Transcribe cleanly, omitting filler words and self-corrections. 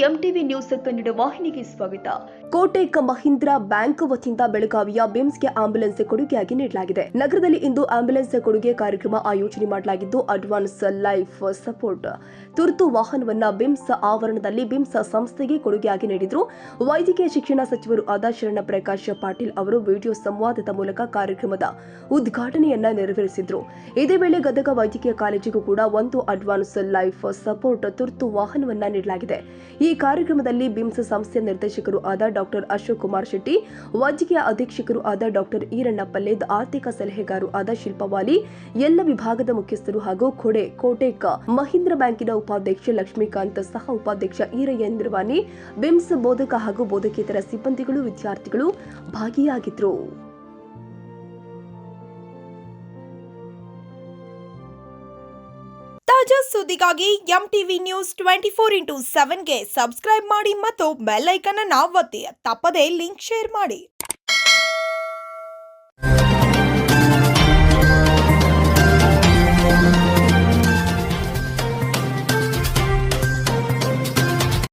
MTV news Kannada ವಾಹಿನಿಗೆ ಸ್ವಾಗತ. Kotak Mahindra bank ವತಿಯಿಂದ ಬೆಳಗಾವಿಯ ಬಿಮ್ಸ್ಗೆ ಆಂಬ್ಯುಲೆನ್ಸ್ ಕೊಡುಗೆಯಾಗಿ ನೀಡಲಾಗಿದೆ. ನಗರದಲ್ಲಿ ಇಂದು ಆಂಬ್ಯುಲೆನ್ಸ್ ಕೊಡುಗೆ ಕಾರ್ಯಕ್ರಮ ಆಯೋಜನೆ ಮಾಡಲಾಗಿದ್ದು, ಅಡ್ವಾನ್ಸ್ ಲೈಫ್ ಸಪೋರ್ಟ್ ತುರ್ತು ವಾಹನವನ್ನ ಬಿಮ್ಸ್ ಆವರಣದಲ್ಲಿ ಬಿಮ್ಸ್ ಸಂಸ್ಥೆಗೆ ಕೊಡುಗೆಯಾಗಿ ನೀಡಿದ್ರು. ವೈದ್ಯಕೀಯ ಶಿಕ್ಷಣ ಸಚಿವರು ಆದ ಶರಣ ಪ್ರಕಾಶ್ ಪಾಟೀಲ್ ಅವರು ವಿಡಿಯೋ ಸಂವಾದದ ಮೂಲಕ ಕಾರ್ಯಕ್ರಮದ ಉದ್ಘಾಟನೆಯನ್ನ ನೆರವೇರಿಸಿದ್ರು. ಇದೇ ವೇಳೆ ಗದಗ ವೈದ್ಯಕೀಯ ಕಾಲೇಜಿಗೂ ಕೂಡ ಒಂದು ಅಡ್ವಾನ್ಸ್ ಲೈಫ್ ಸಪೋರ್ಟ್ ತುರ್ತು ವಾಹನವನ್ನ ನೀಡಲಾಗಿದೆ. ಈ ಕಾರ್ಯಕ್ರಮದಲ್ಲಿ ಬಿಮ್ಸ್ ಸಂಸ್ಥೆಯ ನಿರ್ದೇಶಕರು ಆದ ಡಾಕ್ಟರ್ ಅಶೋಕ್ ಕುಮಾರ್ ಶೆಟ್ಟಿ, ವೈದ್ಯಕೀಯ ಅಧೀಕ್ಷಕರು ಆದ ಡಾಕ್ಟರ್ ಈರಣ್ಣ ಪಲ್ಲೇದ್, ಆರ್ಥಿಕ ಸಲಹೆಗಾರು ಆದ ಶಿಲ್ಪವಾಲಿ, ಎಲ್ಲ ವಿಭಾಗದ ಮುಖ್ಯಸ್ಥರು ಹಾಗೂ ಕೋಟೆಕ್ ಮಹೀಂದ್ರಾ ಬ್ಯಾಂಕಿನ ಉಪಾಧ್ಯಕ್ಷ ಲಕ್ಷ್ಮೀಕಾಂತ್, ಸಹ ಉಪಾಧ್ಯಕ್ಷ ಈರಯ್ಯ ನಿರ್ವಾಣಿ, ಬಿಮ್ಸ್ ಬೋಧಕ ಹಾಗೂ ಬೋಧಕೇತರ ಸಿಬ್ಬಂದಿಗಳು, ವಿದ್ಯಾರ್ಥಿಗಳು ಭಾಗಿಯಾಗಿದ್ದರು. ತಾಜಾ ಸುದ್ದಿಗಾಗಿ ಎಂಟಿವಿ ನ್ಯೂಸ್ 24x7ಗೆ ಸಬ್ಸ್ಕ್ರೈಬ್ ಮಾಡಿ ಮತ್ತು ಬೆಲ್ ಐಕಾನ್ ಅನ್ನು ಒತ್ತಿ. ತಪ್ಪದೇ ಲಿಂಕ್ ಶೇರ್ ಮಾಡಿ.